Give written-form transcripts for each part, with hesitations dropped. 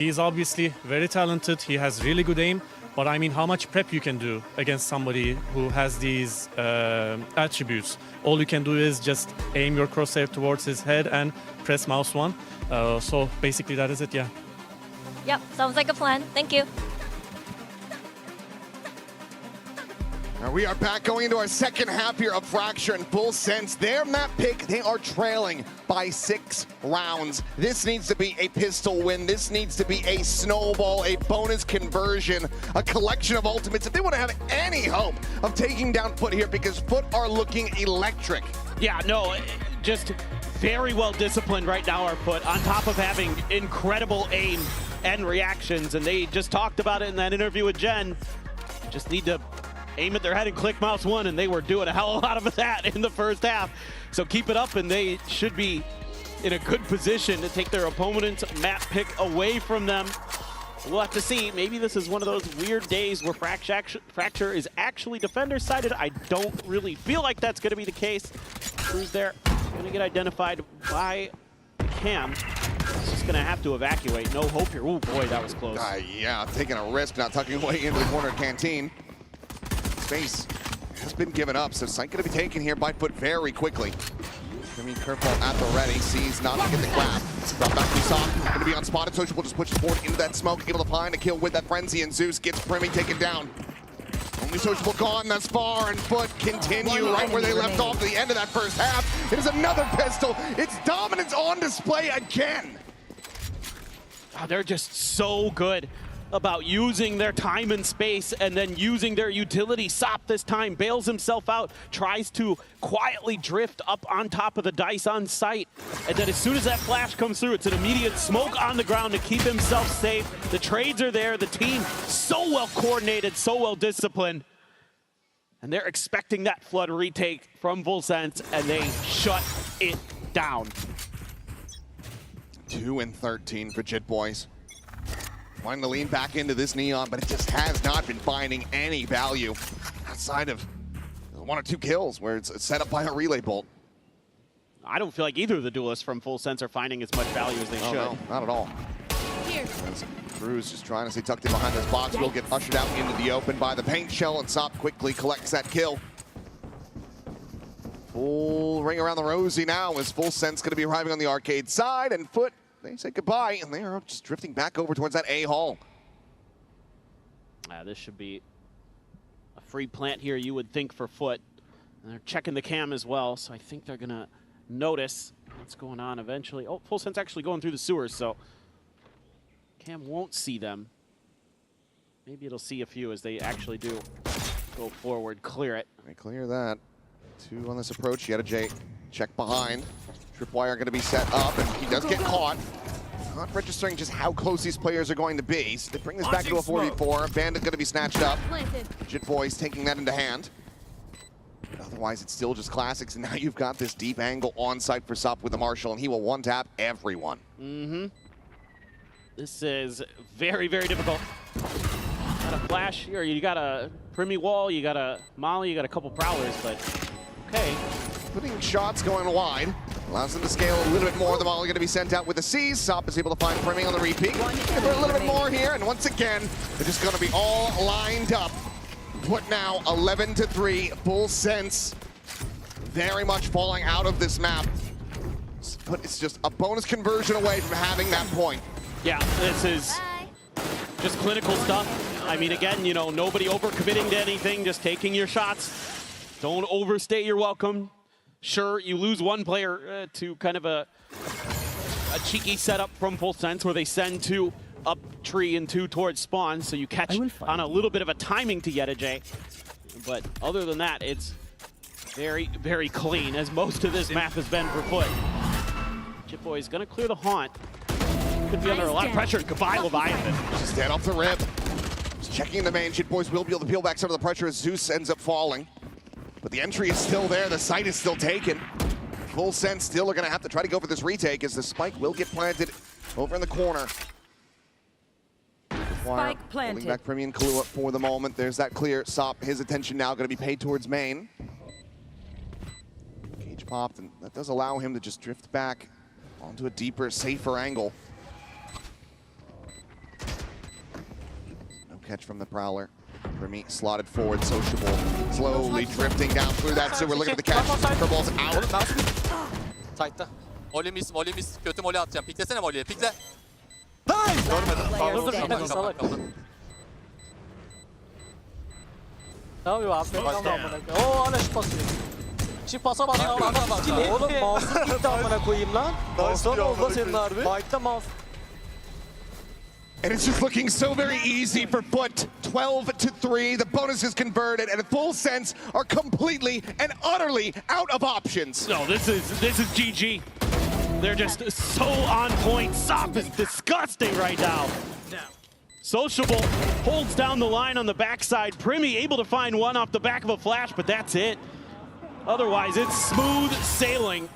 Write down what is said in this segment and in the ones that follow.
He's obviously very talented. He has really good aim. But I mean, how much prep you can do against somebody who has these attributes? All you can do is just aim your crosshair towards his head and press mouse 1. So basically that is it, yeah. Yep, sounds like a plan. Thank you. Now we are back going into our second half here of Fracture in full sense. Their map pick, they are trailing by 6 rounds. This needs to be a pistol win. This needs to be a snowball, a bonus conversion, a collection of ultimates. If they want to have any hope of taking down FUT here, because FUT are looking electric. Yeah, no, just very well disciplined right now, our FUT, on top of having incredible aim and reactions. And they just talked about it in that interview with Jen. Just need to aim at their head and click mouse 1, and they were doing a hell of a lot of that in the first half. So keep it up, and they should be in a good position to take their opponent's map pick away from them. We'll have to see. Maybe this is one of those weird days where Fracture is actually defender-sided. I don't really feel like that's going to be the case. Who's there? Going to get identified by Cam. He's just going to have to evacuate. No hope here. Oh boy, that was close. Yeah, taking a risk, not tucking away into the corner canteen. Space has been given up, so site going to be taken here by FUT very quickly. Jimmy curveball at the ready, sees not to get the grab. Brought back to Sock, going to be unspotted. Social will just push forward into that smoke, able to find a kill with that frenzy, and Zeus gets Primy taken down. Only Social gone thus far, and FUT continue right where they left off at the end of that first half. It is another pistol. It's dominance on display again. Oh, they're just so good about using their time and space and then using their utility. Sop this time bails himself out, tries to quietly drift up on top of the dice on site. And then as soon as that flash comes through, it's an immediate smoke on the ground to keep himself safe. The trades are there, the team so well coordinated, so well disciplined. And they're expecting that flood retake from Full Sense, and they shut it down. 2 and 13 for Jit Boys. Wanting to lean back into this Neon, but it just has not been finding any value outside of 1 or 2 kills where it's set up by a relay bolt. I don't feel like either of the duelists from Full Sense are finding as much value as they should. No, not at all. Here. Cruz just trying to stay tucked in behind this box. Will get ushered out into the open by the paint shell, and Sop quickly collects that kill. Full ring around the rosy now as Full Sense going to be arriving on the arcade side, and FUT, they say goodbye, and they are just drifting back over towards that A hall. This should be a free plant here, you would think, for FUT. And they're checking the cam as well, so I think they're going to notice what's going on eventually. Oh, Full Sense actually going through the sewers, so cam won't see them. Maybe it'll see a few as they actually do go forward, clear it. They clear that. 2 on this approach, yet a J. Check behind. Tripwire going to be set up, and he does get caught. Not registering just how close these players are going to be. So they bring this back to a 4v4. Bandit going to be snatched up. Jit Boys taking that into hand. But otherwise, it's still just classics, and now you've got this deep angle on site for Sop with the Marshall, and he will one-tap everyone. This is very, very difficult. Got a flash here, you got a Primy wall, you got a Molly, you got a couple prowlers, but okay. Putting shots going wide. Allows them to scale a little bit more. The Molly going to be sent out with the C's. Sop is able to find Primy on the repeat. For a little bit more here, and once again, they're just going to be all lined up. FUT now 11-3, Full Sense very much falling out of this map. But it's just a bonus conversion away from having that point. Yeah, this is just clinical stuff. I mean, again, you know, nobody overcommitting to anything, just taking your shots. Don't overstay your welcome. Sure, you lose one player to kind of a cheeky setup from Full Sense where they send 2 up tree and 2 towards spawn, so you catch on a little bit of a timing to Yeta. But other than that, it's very, very clean, as most of this map has been for FUT. Jit Boy is going to clear the haunt. Could be under a lot of pressure. Goodbye, Leviathan. Just dead off the rip. Just checking the main. Jit Boys will be able to peel back some of the pressure as Zeus ends up falling. But the entry is still there. The site is still taken. Full Sense still are going to have to try to go for this retake as the spike will get planted over in the corner. Spike planted. Holding back Primy and Kahlua for the moment. There's that clear. Sop, his attention now going to be paid towards main. Cage popped, and that does allow him to just drift back onto a deeper, safer angle. catch from the Prowler. Remy slotted forward, sociable, slowly drifting down through that sewer. Look at the catch. Curveball's out. Sight'ta. Molly miss. Kötü molly atacağım. Piklesene molly'ye. Pikle. Players Dur. standing. Kapan. Ne yapıyor abi? Oo hala şut basıyor. Şimdi pasa bak ya. Adam gitti. Oğlum mouse'um gitti amına koyayım lan. Mouse'dan oldu da senin harbi. Mike'da mouse. And it's just looking so very easy for FUT. 12-3. The bonus is converted, and Full Sense are completely and utterly out of options. No, this is GG. They're just so on point. Sop is disgusting right now. Sociable holds down the line on the backside. Primy able to find one off the back of a flash, but that's it. Otherwise, it's smooth sailing.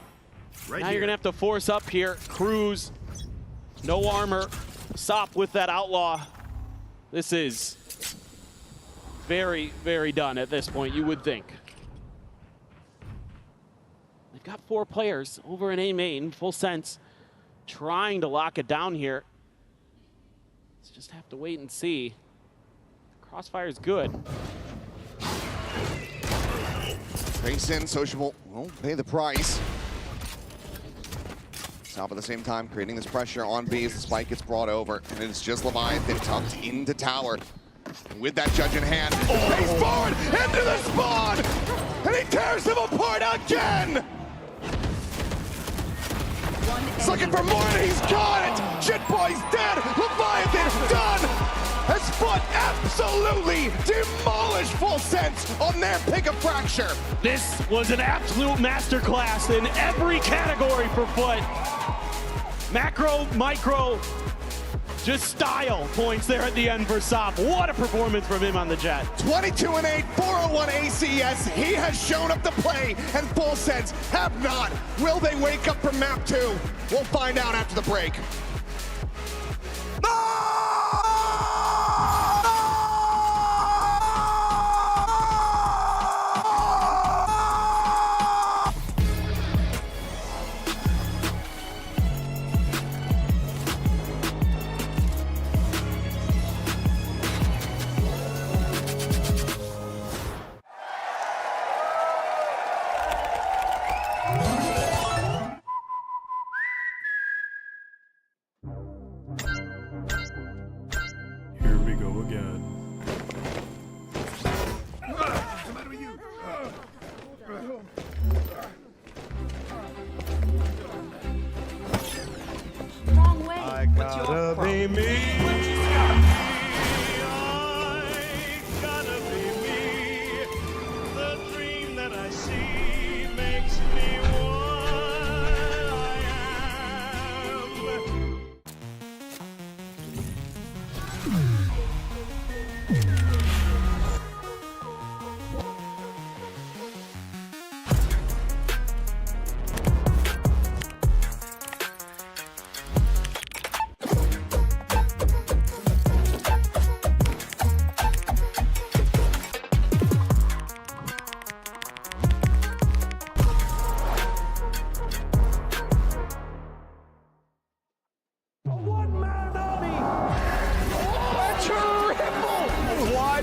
Now you're gonna have to force up here. Cruz, no armor. Sop with that outlaw. This is very, very done at this point, you would think. They've got 4 players over in A main, Full Sense, trying to lock it down here. Let's just have to wait and see. Crossfire is good. Face in, sociable won't pay the price. Stop at the same time, creating this pressure on B as the spike gets brought over, and it's just Leviathan tucked into tower. And with that judge in hand, face forward into the spawn, and he tears them apart again. He's looking for more, and he's got it. Shitboy's dead. Leviathan done. As FUT absolutely demolished Full Sense on their pick of fracture. This was an absolute masterclass in every category for FUT. Macro, micro, just style points there at the end for Sop. What a performance from him on the jet. 22-8, 401 ACS. He has shown up to play, and Full Sense have not. Will they wake up from map 2? We'll find out after the break. Here we go again. Wrong way. I gotta be me. I gotta be me. The dream that I see makes me what I am.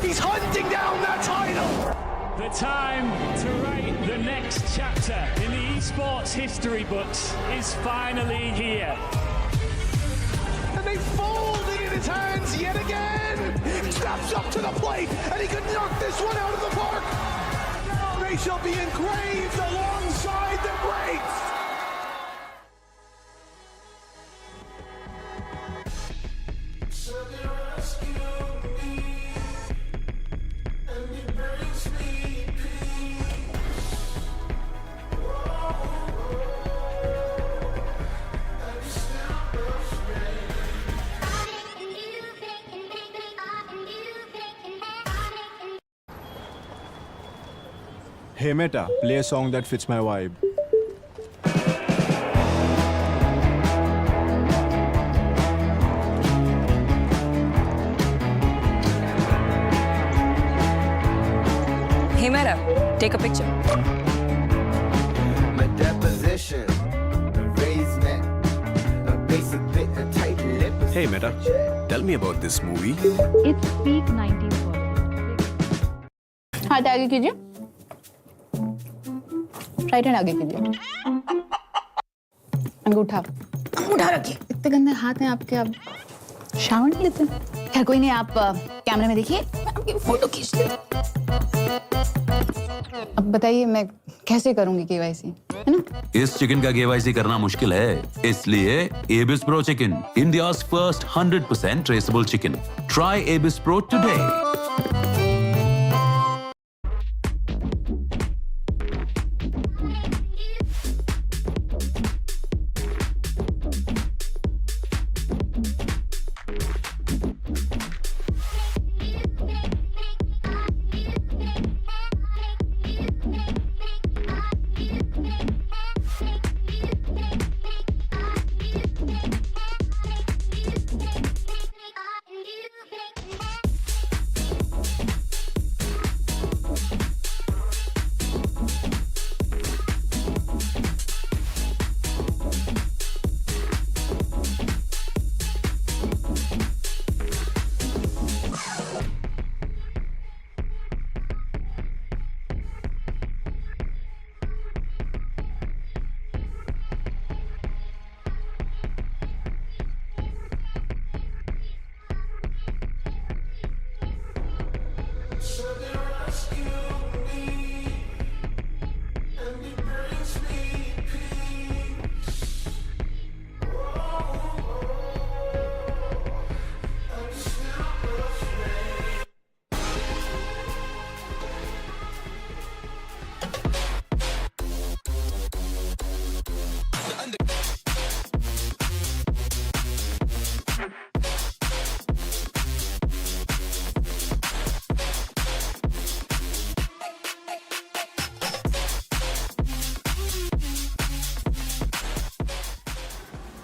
He's hunting down that title. The time to write the next chapter in the esports history books is finally here. And they fold it in his hands yet again. Steps up to the plate, and he could knock this one out of the park. Now they shall be engraved alongside the greats. Hey Meta, play a song that fits my vibe. Hey Meta, take a picture. My deposition, raisement, a basic bit, a tight lip. Hey Meta, tell me about this movie. It's peak 90s Bollywood. हाथ आगे कीजिए, right hand आगे कीजिए, अंगूठा अंगूठा रखिए। इतने गंदे हाथ हैं आपके, आप शावर नहीं लेते? खैर कोई नहीं, आप कैमरे में देखिए, मैं आपकी फोटो खींच लेती हूँ। अब बताइए मैं कैसे करूंगी केवाईसी, है ना? इस चिकन का केवाईसी करना मुश्किल है, इसलिए एबिस pro chicken, India's first 100% traceable chicken. Try एबिस pro today.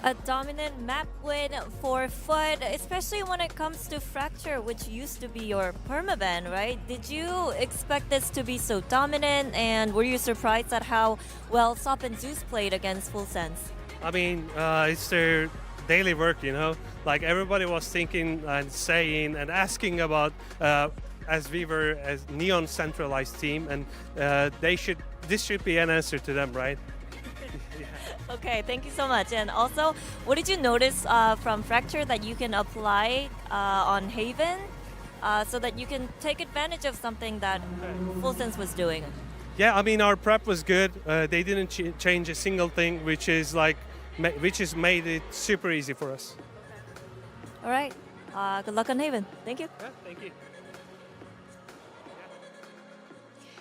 A dominant map win for FUT, especially when it comes to Fracture, which used to be your permaban, right? Did you expect this to be so dominant, and were you surprised at how well Sop and Zeus played against Full Sense? I mean, it's their daily work, you know? Like everybody was thinking and saying and asking about, as we were as Neon centralized team, and this should be an answer to them, right? Okay, thank you so much. And also, what did you notice from Fracture that you can apply on Haven so that you can take advantage of something that Full Sense was doing? Yeah, I mean, our prep was good. They didn't change a single thing, which has made it super easy for us. All right. Good luck on Haven. Thank you. Yeah, thank you.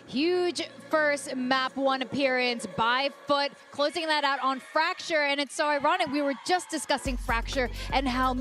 Huge first map 1 appearance by FUT, closing that out on Fracture. And it's so ironic, we were just discussing Fracture and how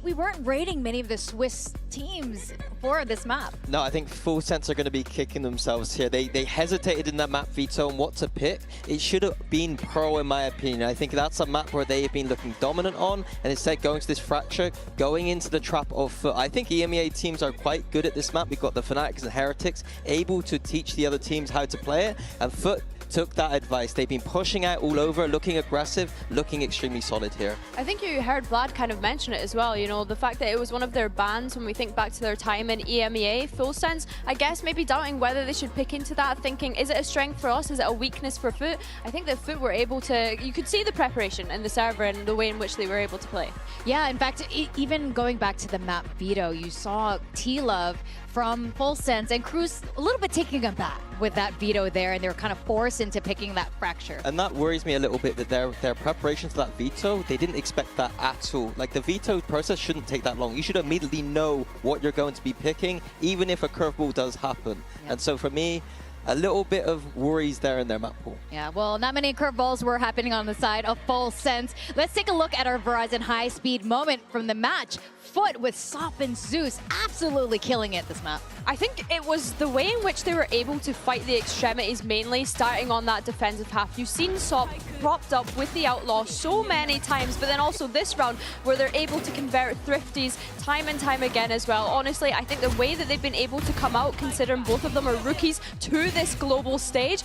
we weren't rating many of the Swiss teams for this map. No, I think Full Sense are going to be kicking themselves here. They hesitated in that map veto on what to pick. It should have been Pearl, in my opinion. I think that's a map where they have been looking dominant on, and instead going to this Fracture, going into the trap of FUT. I think EMEA teams are quite good at this map. We've got the Fanatics and Heretics able to teach the other teams how to play it, and FUT took that advice. They've been pushing out all over, looking aggressive, looking extremely solid here. I think you heard Vlad kind of mention it as well, you know, the fact that it was one of their bans when we think back to their time in EMEA. Full Sense, I guess maybe doubting whether they should pick into that, thinking, is it a strength for us? Is it a weakness for FUT? I think that FUT were able to, you could see the preparation in the server and the way in which they were able to play. Yeah, in fact, even going back to the map veto, you saw T-Love from Full Sense and Cruz a little bit taking them back with that veto there, and they were kind of forced into picking that Fracture. And that worries me a little bit, that their preparation for that veto, they didn't expect that at all. Like, the veto process shouldn't take that long. You should immediately know what you're going to be picking, even if a curveball does happen. Yeah. And so for me, a little bit of worries there in their map pool. Yeah, well, not many curveballs were happening on the side of Full Sense. Let's take a look at our Verizon high-speed moment from the match. FUT with Sop and Zeus absolutely killing it this map. I think it was the way in which they were able to fight the extremities, mainly starting on that defensive half. You've seen Sop propped up with the Outlaw so many times, but then also this round where they're able to convert Thrifties time and time again as well. Honestly, I think the way that they've been able to come out, considering both of them are rookies to this global stage,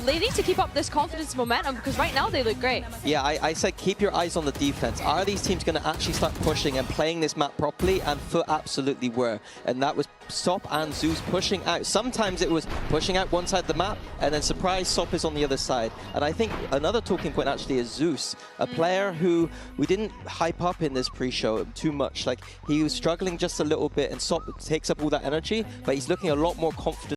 they need to keep up this confidence and momentum because right now they look great. Yeah, I said keep your eyes on the defense. Are these teams going to actually start pushing and playing this map properly? And FUT absolutely were. And that was Sop and Zeus pushing out. Sometimes it was pushing out one side of the map, and then surprise, Sop is on the other side. And I think another talking point actually is Zeus, a player who we didn't hype up in this pre-show too much. Like, he was struggling just a little bit, and Sop takes up all that energy, but he's looking a lot more confident